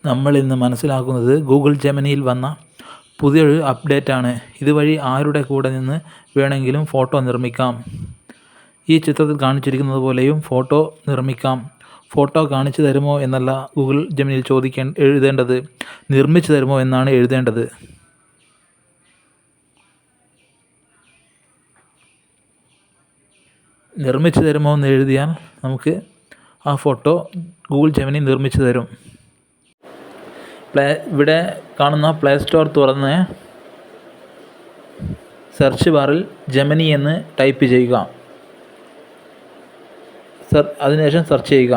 നമ്മൾ ഇന്ന് മനസ്സിലാക്കുന്നത് ഗൂഗിൾ ജെമിനിയിൽ വന്ന പുതിയൊരു അപ്ഡേറ്റാണ്. ഇതുവഴി ആരുടെ കൂടെ നിന്ന് വേണമെങ്കിലും ഫോട്ടോ നിർമ്മിക്കാം. ഈ ചിത്രത്തിൽ കാണിച്ചിരിക്കുന്നത് പോലെയും ഫോട്ടോ നിർമ്മിക്കാം. ഫോട്ടോ കാണിച്ചു തരുമോ എന്നല്ല ഗൂഗിൾ ജെമിനിയിൽ എഴുതേണ്ടത്, നിർമ്മിച്ചു തരുമോ എന്നാണ് എഴുതേണ്ടത്. നിർമ്മിച്ചു തരുമോ എന്ന് എഴുതിയാൽ നമുക്ക് ആ ഫോട്ടോ ഗൂഗിൾ ജെമിനി നിർമ്മിച്ചു തരും. ഇവിടെ കാണുന്ന പ്ലേ സ്റ്റോർ തുറന്ന് സെർച്ച് ബാറിൽ ജെമിനി എന്ന് ടൈപ്പ് ചെയ്യുക. അതിനുശേഷം സെർച്ച് ചെയ്യുക.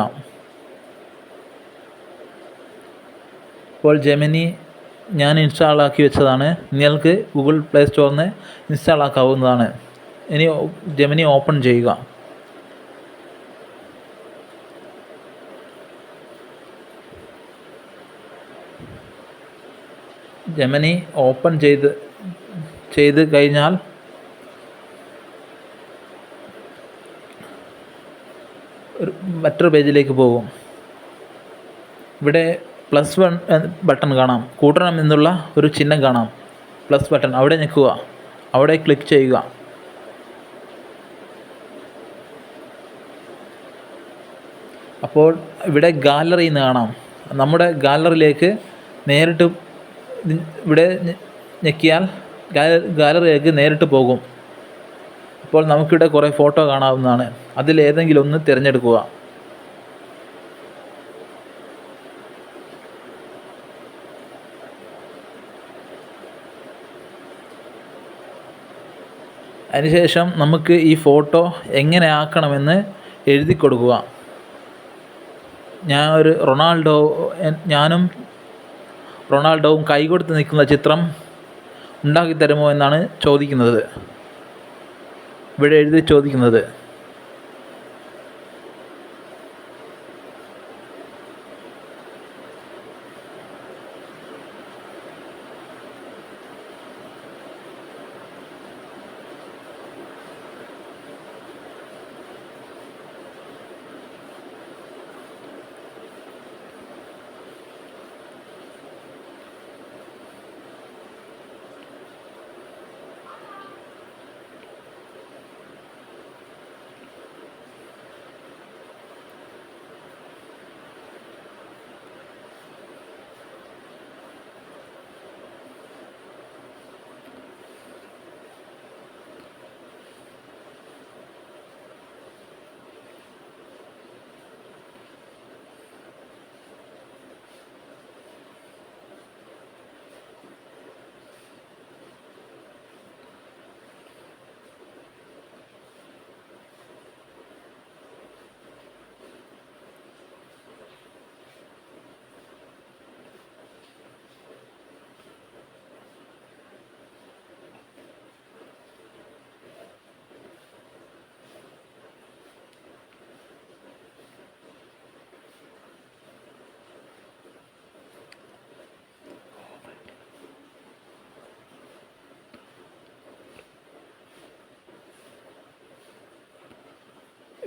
ഇപ്പോൾ ജെമിനി ഞാൻ ഇൻസ്റ്റാൾ ആക്കി വെച്ചതാണ്. നിങ്ങൾക്ക് ഗൂഗിൾ പ്ലേ സ്റ്റോറിൽ നിന്ന് ഇൻസ്റ്റാൾ ആക്കാവുന്നതാണ്. ഇനി ജെമിനി ഓപ്പൺ ചെയ്യുക. ജെമിനി ഓപ്പൺ ചെയ്ത് കഴിഞ്ഞാൽ മറ്റൊരു പേജിലേക്ക് പോകും. ഇവിടെ +1 ബട്ടൺ കാണാം. കൂട്ടണം എന്നുള്ള ഒരു ചിഹ്നം കാണാം, പ്ലസ് ബട്ടൺ. അവിടെ നിൽക്കുക, അവിടെ ക്ലിക്ക് ചെയ്യുക. അപ്പോൾ ഇവിടെ ഗാലറി എന്ന് കാണാം. നമ്മുടെ ഗാലറിയിലേക്ക് നേരിട്ട് ഇവിടെ ഞെക്കിയാൽ ഗാലറിയിലേക്ക് നേരിട്ട് പോകും. അപ്പോൾ നമുക്കിവിടെ കുറേ ഫോട്ടോ കാണാവുന്നതാണ്. അതിലേതെങ്കിലും ഒന്ന് തിരഞ്ഞെടുക്കുക. അതിനുശേഷം നമുക്ക് ഈ ഫോട്ടോ എങ്ങനെ ആക്കണമെന്ന് എഴുതി കൊടുക്കുക. ഞാനും റൊണാൾഡോവും കൈകൊടുത്ത് നിൽക്കുന്ന ചിത്രം ഉണ്ടാക്കി തരുമോ എന്നാണ് ചോദിക്കുന്നത്. ഇവിടെ എഴുതി ചോദിക്കുന്നത്.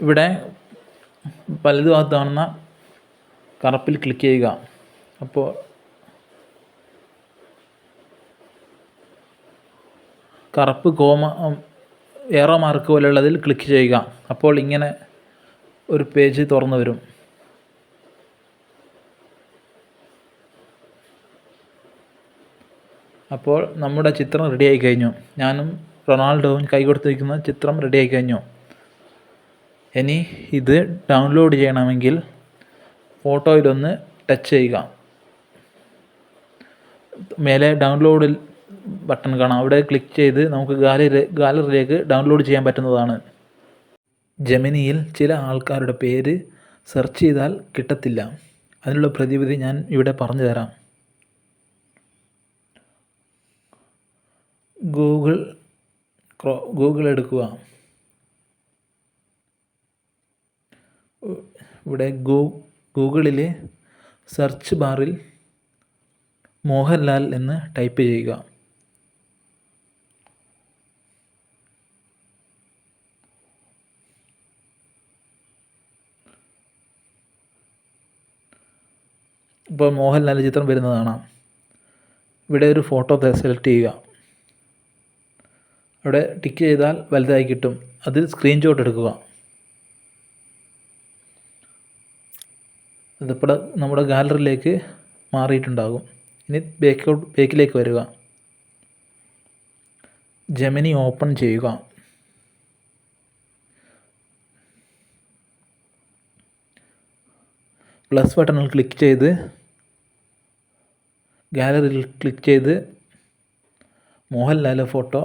ഇവിടെ വലതുഭാഗത്ത് കാണുന്ന കറുപ്പിൽ ക്ലിക്ക് ചെയ്യുക. അപ്പോൾ കറുപ്പ് ഏറോ മാർക്ക് പോലെയുള്ളതിൽ ക്ലിക്ക് ചെയ്യുക. അപ്പോൾ ഇങ്ങനെ ഒരു പേജ് തുറന്നു വരും. അപ്പോൾ നമ്മുടെ ചിത്രം റെഡിയായി കഴിഞ്ഞു. ഞാനും റൊണാൾഡോവും കൈകൊടുത്തിരിക്കുന്ന ചിത്രം റെഡിയായി കഴിഞ്ഞു. ഇനി ഇത് ഡൗൺലോഡ് ചെയ്യണമെങ്കിൽ ഫോട്ടോയിലൊന്ന് ടച്ച് ചെയ്യുക. മേലെ ഡൗൺലോഡിൽ ബട്ടൺ കാണാം. അവിടെ ക്ലിക്ക് ചെയ്ത് നമുക്ക് ഗാലറിയിലേക്ക് ഡൗൺലോഡ് ചെയ്യാൻ പറ്റുന്നതാണ്. ജെമിനിയിൽ ചില ആൾക്കാരുടെ പേര് സെർച്ച് ചെയ്താൽ കിട്ടത്തില്ല. അതിനുള്ള പ്രതിവിധി ഞാൻ ഇവിടെ പറഞ്ഞു തരാം. ഗൂഗിൾ എടുക്കുക. ഇവിടെ ഗൂഗിളിൽ സെർച്ച് ബാറിൽ മോഹൻലാൽ എന്ന് ടൈപ്പ് ചെയ്യുക. ഇപ്പോൾ മോഹൻലാലിൻ്റെ ചിത്രം വരുന്നത് കാണാം. ഇവിടെ ഒരു ഫോട്ടോ സെലക്ട് ചെയ്യുക. അവിടെ ടിക്ക് ചെയ്താൽ വലുതായി കിട്ടും. അതിൽ സ്ക്രീൻഷോട്ട് എടുക്കുക. ഇതിപ്പോൾ നമ്മുടെ ഗാലറിയിലേക്ക് മാറിയിട്ടുണ്ടാകും. ഇനി ബേക്കിലേക്ക് വരിക. ജെമിനി ഓപ്പൺ ചെയ്യുക. പ്ലസ് ബട്ടണിൽ ക്ലിക്ക് ചെയ്ത് ഗാലറിയിൽ ക്ലിക്ക് ചെയ്ത് മോഹൻലാൽ ഫോട്ടോ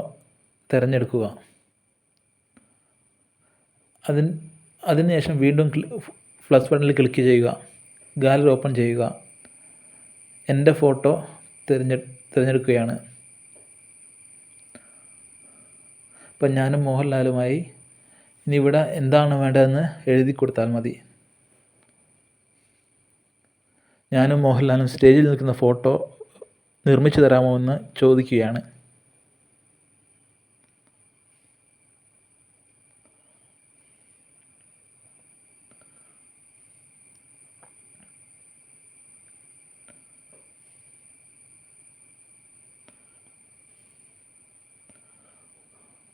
തിരഞ്ഞെടുക്കുക. അതിനുശേഷം വീണ്ടും പ്ലസ് ബട്ടണിൽ ക്ലിക്ക് ചെയ്യുക. ഗാലറി ഓപ്പൺ ചെയ്യുക. എൻ്റെ ഫോട്ടോ തിരഞ്ഞെടുക്കുകയാണ്. ഇപ്പം ഞാനും മോഹൻലാലുമായി ഇനി ഇവിടെ എന്താണ് വേണ്ടതെന്ന് എഴുതി കൊടുത്താൽ മതി. ഞാനും മോഹൻലാലും സ്റ്റേജിൽ നിൽക്കുന്ന ഫോട്ടോ നിർമ്മിച്ചു തരാമോ എന്ന് ചോദിക്കുകയാണ്.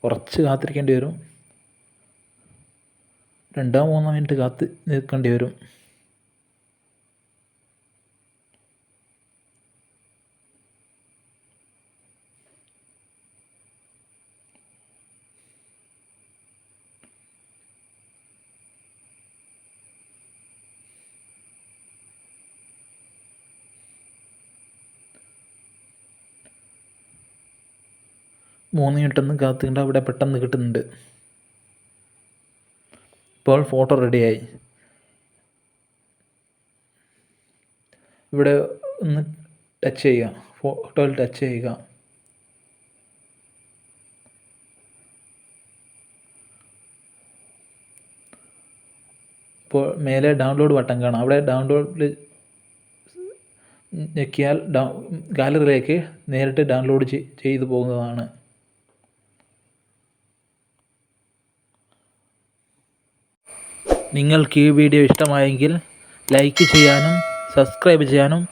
കുറച്ച് കാത്തിരിക്കേണ്ടി വരും. 2-3 മിനിറ്റ് കാത്ത് നിൽക്കേണ്ടി വരും. മൂന്ന് മിനിറ്റൊന്നും കാത്തുകൊണ്ട് അവിടെ പെട്ടെന്ന് കിട്ടുന്നുണ്ട്. ഇപ്പോൾ ഫോട്ടോ റെഡിയായി. ഇവിടെ ഒന്ന് ടച്ച് ചെയ്യുക. ഫോട്ടോയിൽ ടച്ച് ചെയ്യുക. ഇപ്പോൾ മേലെ ഡൗൺലോഡ് ബട്ടൺ കാണാം. അവിടെ ഡൗൺലോഡിൽ ഞെക്കിയാൽ ഗാലറിയിലേക്ക് നേരിട്ട് ഡൗൺലോഡ് ചെയ്തു പോകുന്നതാണ്. നിങ്ങൾക്ക് ഈ വീഡിയോ ഇഷ്ടമായെങ്കിൽ ലൈക്ക് ചെയ്യാനും സബ്സ്ക്രൈബ് ചെയ്യാനും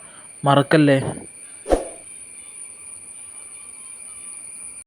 മറക്കല്ലേ.